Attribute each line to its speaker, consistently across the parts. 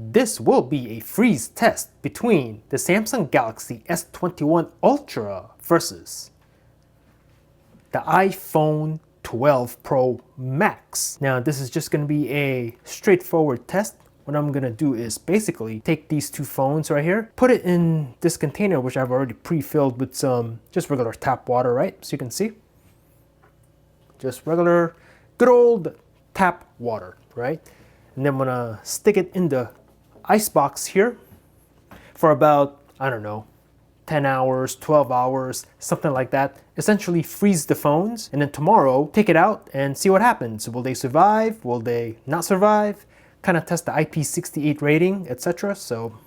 Speaker 1: This will be a freeze test between the Samsung Galaxy S21 Ultra versus the iPhone 12 Pro Max. Now this is just going to be a straightforward test. What I'm going to do is basically take these two phones right here, put it in this container which I've already pre-filled with some just regular tap water, right? So you can see, just regular good old tap water, right? And then I'm going to stick it in the ice box here for about, I don't know, 10 hours, 12 hours, something like that. Essentially freeze the phones, and then tomorrow take it out and see what happens. Will they survive? Will they not survive? Kind of test the IP68 rating, etc. So,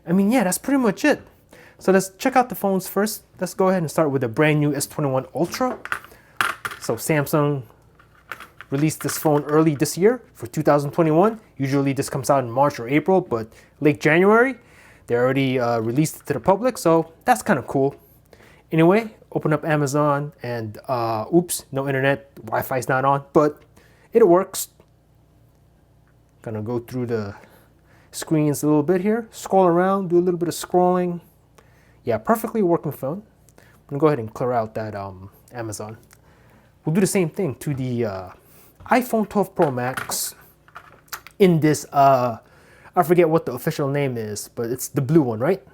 Speaker 1: I mean, yeah, that's pretty much it. So let's check out the phones first. Let's go ahead and start with the brand new S21 Ultra. So Samsung released this phone early this year for 2021. Usually this comes out in March or April, but late January. They already released it to the public, so that's kind of cool. Anyway, open up Amazon and oops, no internet, Wi-Fi's not on, but it works. Gonna go through the screens a little bit here, scroll around, do a little bit of scrolling. Yeah, perfectly working phone. I'm gonna go ahead and clear out that Amazon. We'll do the same thing to the iPhone 12 Pro Max in this I forget what the official name is, but it's the blue one, right?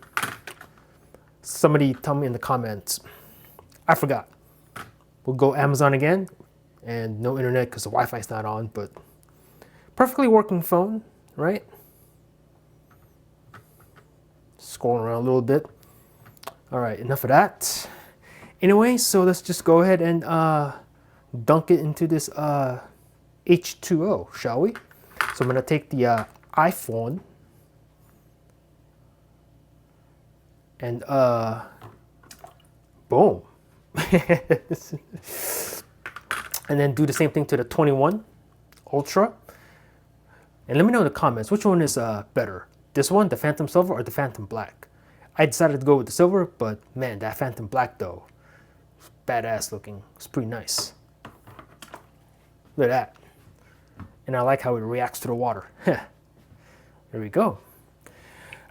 Speaker 1: Somebody tell me in the comments. I forgot. We'll go Amazon again, and no internet because the Wi-Fi's not on, but perfectly working phone, right? Scrolling around a little bit. All right, enough of that. Anyway, so let's just go ahead and dunk it into this H2O, shall we? So I'm gonna take the iPhone and boom. And then do the same thing to the 21 Ultra. And let me know in the comments, which one is better? This one, the Phantom Silver, or the Phantom Black? I decided to go with the silver, but man, that Phantom Black though, badass looking. It's pretty nice. Look at that. And I like how it reacts to the water. There we go.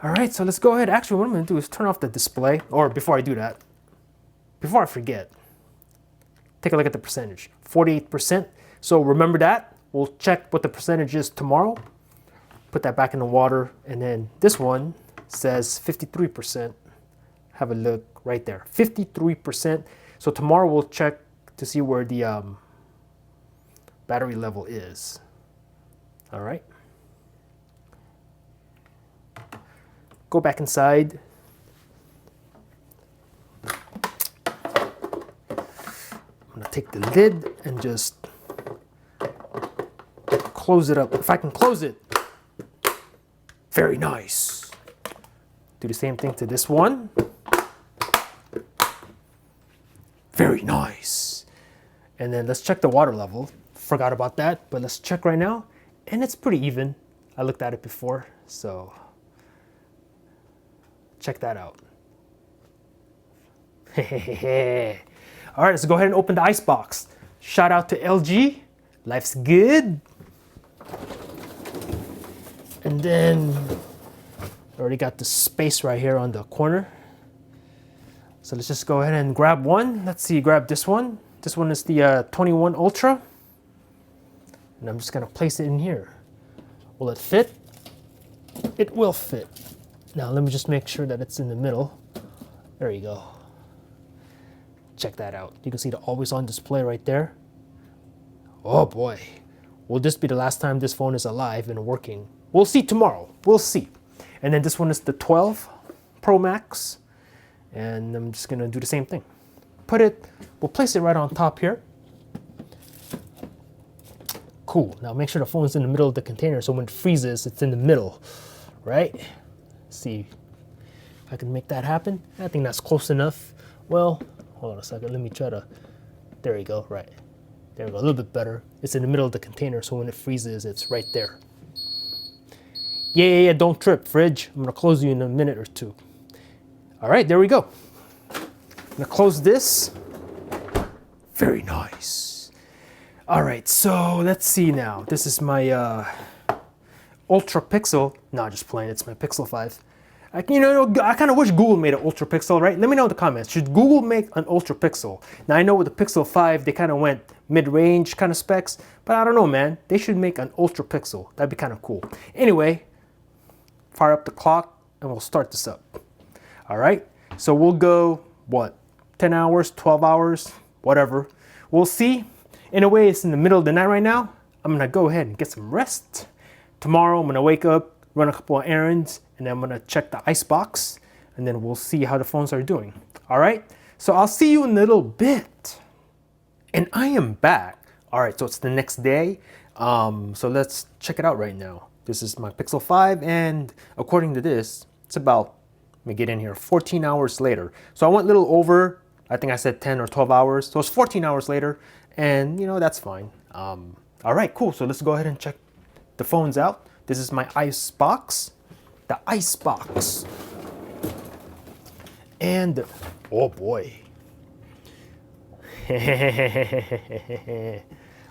Speaker 1: All right, so let's go ahead. Actually, what I'm gonna do is turn off the display, or before I do that, before I forget, take a look at the percentage, 48%. So remember that. We'll check what the percentage is tomorrow. Put that back in the water, and then this one says 53%. Have a look right there, 53%. So tomorrow we'll check to see where the battery level is. All right. Go back inside. I'm gonna take the lid and just close it up. If I can close it, very nice. Do the same thing to this one. Very nice. And then let's check the water level. Forgot about that, but let's check right now. And it's pretty even. I looked at it before, so check that out. All right, let's go ahead and open the ice box. Shout out to LG. Life's good. And then I already got the space right here on the corner. So let's just go ahead and grab one. Let's see, grab this one. This one is the 21 Ultra. And I'm just gonna place it in here. Will it fit? It will fit. Now let me just make sure that it's in the middle. There you go. Check that out. You can see the always on display right there. Oh boy. Will this be the last time this phone is alive and working? We'll see tomorrow. We'll see. And then this one is the 12 Pro Max. And I'm just gonna do the same thing. We'll place it right on top here. Cool. Now make sure the phone's in the middle of the container so when it freezes, it's in the middle, right? Let's see if I can make that happen. I think that's close enough. Well, hold on a second. Let me try to, there you go, right. There we go, a little bit better. It's in the middle of the container, so when it freezes, it's right there. Yeah, don't trip, fridge. I'm gonna close you in a minute or two. All right, there we go. I'm gonna close this. Very nice. All right, so let's see now. This is my Ultra Pixel. No, just playing. It's my Pixel 5. I kind of wish Google made an Ultra Pixel, right? Let me know in the comments. Should Google make an Ultra Pixel? Now, I know with the Pixel 5, they kind of went mid-range kind of specs, but I don't know, man. They should make an Ultra Pixel. That'd be kind of cool. Anyway, fire up the clock, and we'll start this up. All right? So we'll go, what, 10 hours, 12 hours, whatever. We'll see. In a way, it's in the middle of the night right now. I'm going to go ahead and get some rest. Tomorrow, I'm going to wake up, run a couple of errands, and then I'm gonna check the icebox, and then we'll see how the phones are doing. All right, so I'll see you in a little bit. And I am back. All right, so it's the next day. So let's check it out right now. This is my Pixel 5, and according to this, it's about, let me get in here, 14 hours later. So I went a little over, I think I said 10 or 12 hours. So it's 14 hours later, and that's fine. All right, cool, so let's go ahead and check the phones out. This is my icebox. The icebox. And, oh boy.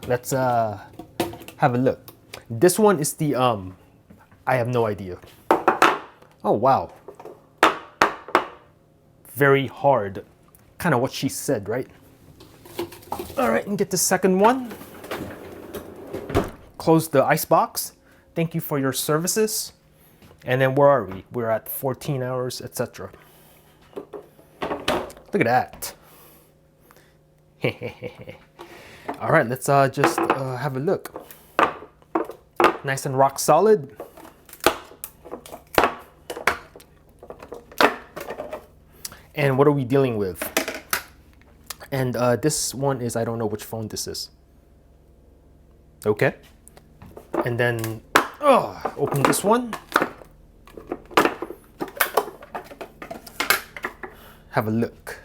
Speaker 1: Let's have a look. This one is the, I have no idea. Oh, wow. Very hard. Kind of what she said, right? All right, and get the second one. Close the icebox. Thank you for your services. And then where are we? We're at 14 hours, etc. Look at that. All right, let's just have a look. Nice and rock solid. And what are we dealing with? And this one is, I don't know which phone this is. Okay. And then, open this one. Have a look.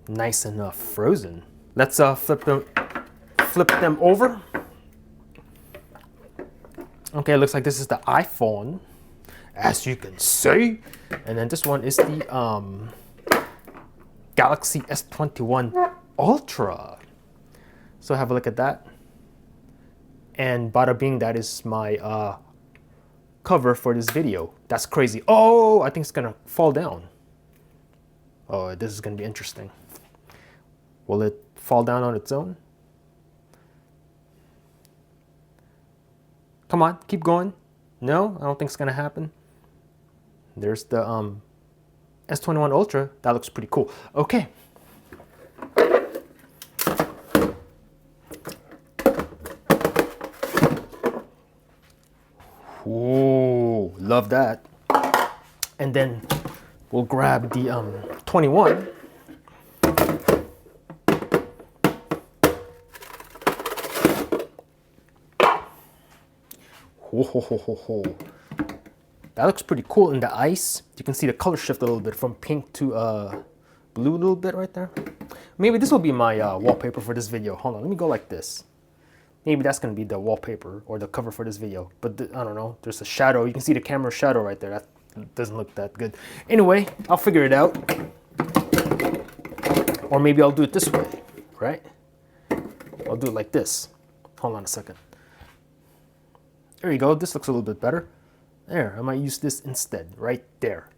Speaker 1: Nice enough frozen. Let's flip them over. Okay, it looks like this is the iPhone, as you can see. And then this one is the Galaxy S21 Ultra. So have a look at that. And bada bing, that is my cover for this video. That's crazy. Oh, I think it's gonna fall down. Oh, this is gonna be interesting. Will it fall down on its own? Come on, keep going. No, I don't think it's gonna happen. There's the S21 Ultra. That looks pretty cool. Okay. Ooh, love that. And then we'll grab the 21. Whoa. That looks pretty cool in the ice. You can see the color shift a little bit from pink to blue a little bit right there. Maybe this will be my wallpaper for this video. Hold on, let me go like this. Maybe that's gonna be the wallpaper or the cover for this video. But I don't know, there's a shadow. You can see the camera shadow right there. That doesn't look that good. Anyway, I'll figure it out. Or maybe I'll do it this way, right? I'll do it like this. Hold on a second. There you go, this looks a little bit better. There, I might use this instead, right there.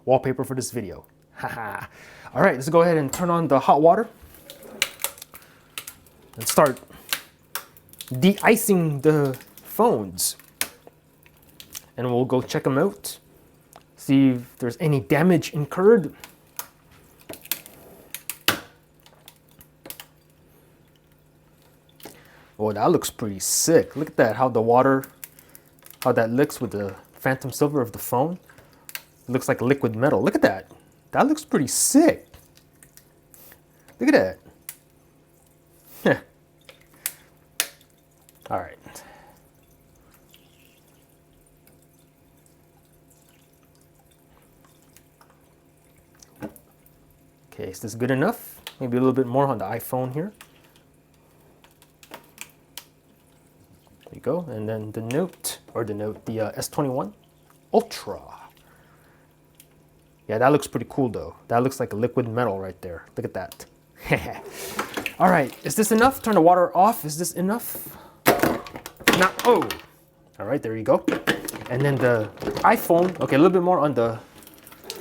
Speaker 1: Wallpaper for this video. Haha. All right, let's go ahead and turn on the hot water and start de-icing the phones. And we'll go check them out, see if there's any damage incurred. Oh, that looks pretty sick. Look at that, how the water, how that looks with the phantom silver of the phone. It looks like liquid metal. Look at that. That looks pretty sick. Look at that. All right. Okay, is this good enough? Maybe a little bit more on the iPhone here. There you go. And then the S21 Ultra. Yeah, that looks pretty cool though. That looks like a liquid metal right there. Look at that. All right, is this enough? Turn the water off. Is this enough? Now, oh, All right, there you go. And then the iPhone, okay, a little bit more on the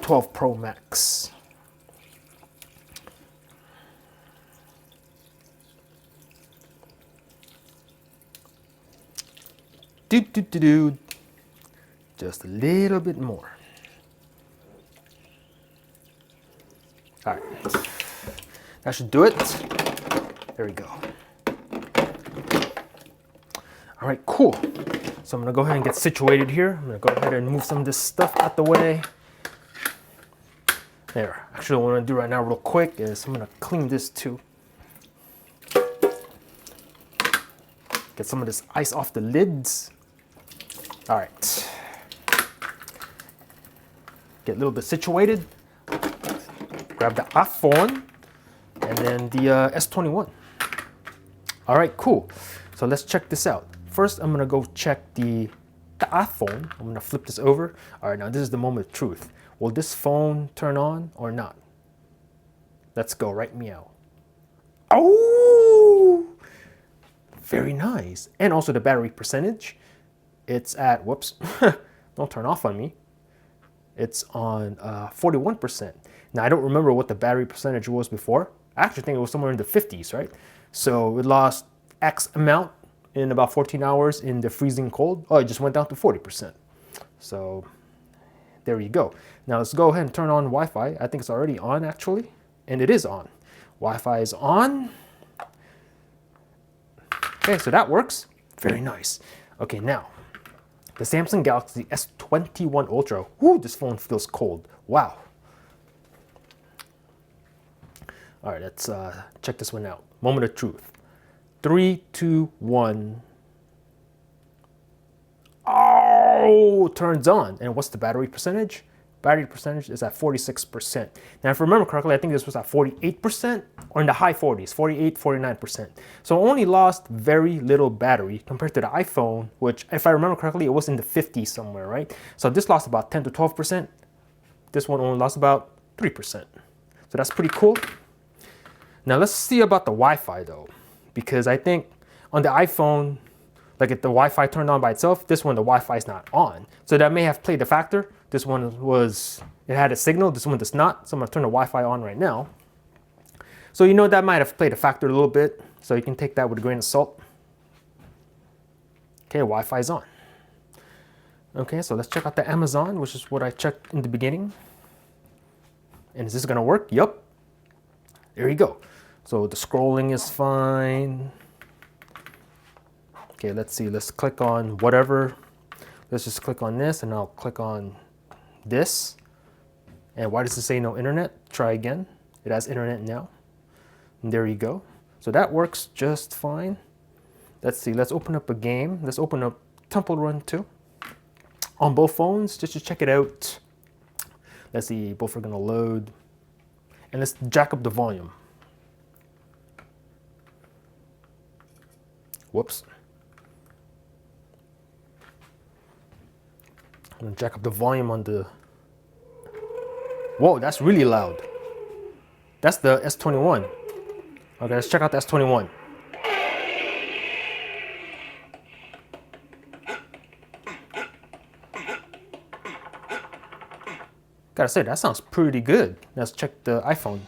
Speaker 1: 12 Pro Max. Just a little bit more. All right, that should do it. There we go. All right, cool. So I'm gonna go ahead and get situated here. I'm gonna go ahead and move some of this stuff out the way. There. Actually, what I'm gonna do right now real quick is I'm gonna clean this too. Get some of this ice off the lids. All right. Get a little bit situated. Grab the iPhone and then the S21. All right, cool. So let's check this out. First, I'm gonna go check the iPhone. I'm gonna flip this over. All right, now this is the moment of truth. Will this phone turn on or not? Let's go, right meow. Oh, very nice. And also the battery percentage. It's at, whoops, don't turn off on me. It's on 41%. Now, I don't remember what the battery percentage was before. I actually think it was somewhere in the 50s, right? So it lost X amount in about 14 hours in the freezing cold. Oh, it just went down to 40%. So there you go. Now let's go ahead and turn on Wi-Fi. I think it's already on actually, and it is on. Wi-Fi is on. Okay, so that works. Very nice. Okay, now the Samsung Galaxy S21 Ultra. Whoo, this phone feels cold. Wow. All right, let's check this one out. Moment of truth. 3, 2, 1. Oh, turns on. And what's the battery percentage? Battery percentage is at 46%. Now, if I remember correctly, I think this was at 48% or in the high 40s, 48, 49%. So it only lost very little battery compared to the iPhone, which, if I remember correctly, it was in the 50s somewhere, right? So this lost about 10 to 12%. This one only lost about 3%. So that's pretty cool. Now let's see about the Wi-Fi though, because I think on the iPhone, like if the Wi-Fi turned on by itself, this one, the Wi-Fi is not on. So that may have played a factor. This one was, it had a signal, this one does not. So I'm gonna turn the Wi-Fi on right now. So you know that might have played a factor a little bit. So you can take that with a grain of salt. Okay, Wi-Fi is on. Okay, so let's check out the Amazon, which is what I checked in the beginning. And is this gonna work? Yup. There you go. So the scrolling is fine. Okay, let's see. Let's click on whatever. Let's just click on this and I'll click on this. And why does it say no internet? Try again. It has internet now. And there you go. So that works just fine. Let's see. Let's open up a game. Let's open up Temple Run 2 on both phones just to check it out. Let's see. Both are going to load. And let's jack up the volume. Whoops. I'm gonna jack up the volume on the... Whoa, that's really loud. That's the S21. Okay, let's check out the S21. Gotta say, that sounds pretty good. Let's check the iPhone.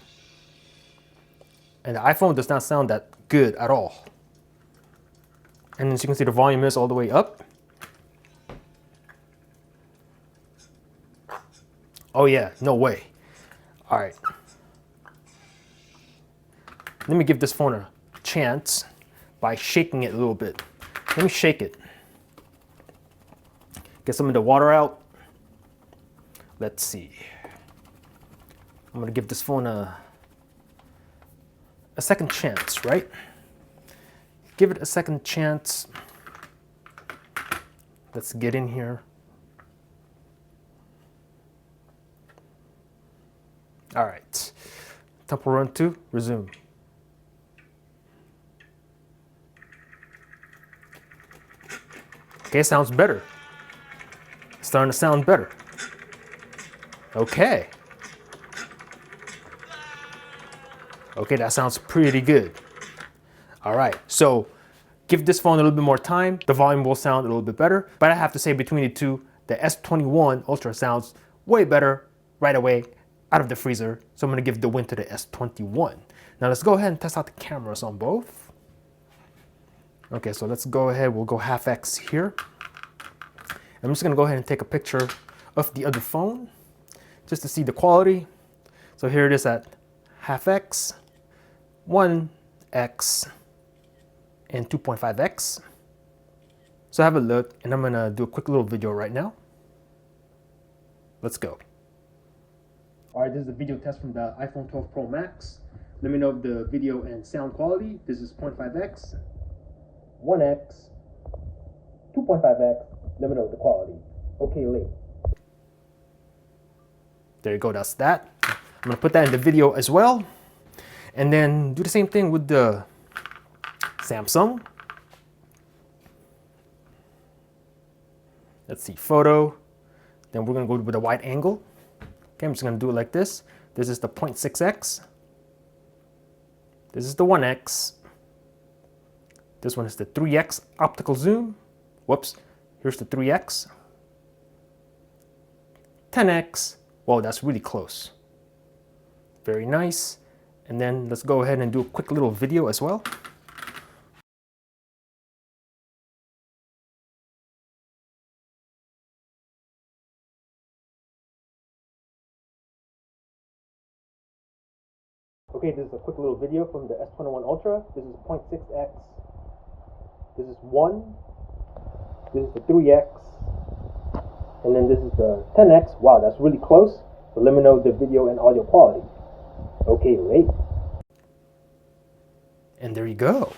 Speaker 1: And the iPhone does not sound that good at all. And as you can see, the volume is all the way up. Oh yeah, no way. All right. Let me give this phone a chance by shaking it a little bit. Let me shake it. Get some of the water out. Let's see. I'm gonna give this phone a second chance, right? Give it a second chance. Let's get in here. All right. Temple Run 2, resume. Okay, sounds better. It's starting to sound better. Okay. Okay, that sounds pretty good. All right, so Give this phone a little bit more time, the volume will sound a little bit better. But I have to say, between the two, the S21 Ultra sounds way better right away out of the freezer. So I'm gonna give the win to the S21. Now let's go ahead and test out the cameras on both. Okay, so let's go ahead, we'll go half X here. I'm just gonna go ahead and take a picture of the other phone just to see the quality. So here it is at half X, 1X, and 2.5X. So have a look, and I'm gonna do a quick little video right now. Let's go. All right, this is a video test from the iPhone 12 Pro Max. Let me know if the video and sound quality. This is 0.5X, 1X, 2.5X. Let me know the quality. Okay, late. There you go, that's that. I'm gonna put that in the video as well. And then do the same thing with the Samsung. Let's see, photo. Then we're gonna go with a wide angle. Okay, I'm just gonna do it like this. This is the 0.6X. This is the 1X. This one is the 3X optical zoom. Whoops, here's the 3X. 10X. Whoa, that's really close. Very nice. And then let's go ahead and do a quick little video as well. Okay, this is a quick little video from the S21 Ultra. This is 0.6X. This is 1. This is the 3X. And then this is the 10X. Wow, that's really close. So let me know the video and audio quality. Okay, late. And there you go.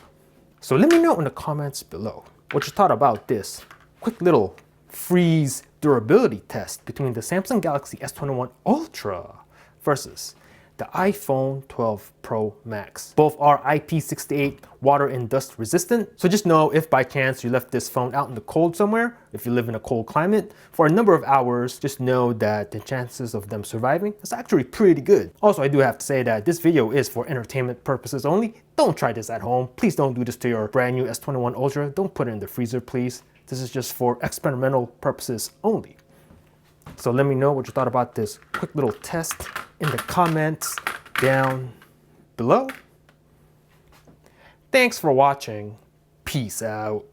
Speaker 1: So let me know in the comments below what you thought about this quick little freeze durability test between the Samsung Galaxy S21 Ultra versus the iPhone 12 Pro Max. Both are IP68 water and dust resistant. So just know if by chance you left this phone out in the cold somewhere, if you live in a cold climate, for a number of hours, just know that the chances of them surviving is actually pretty good. Also, I do have to say that this video is for entertainment purposes only. Don't try this at home. Please don't do this to your brand new S21 Ultra. Don't put it in the freezer, please. This is just for experimental purposes only. So let me know what you thought about this quick little test in the comments down below. Thanks for watching. Peace out.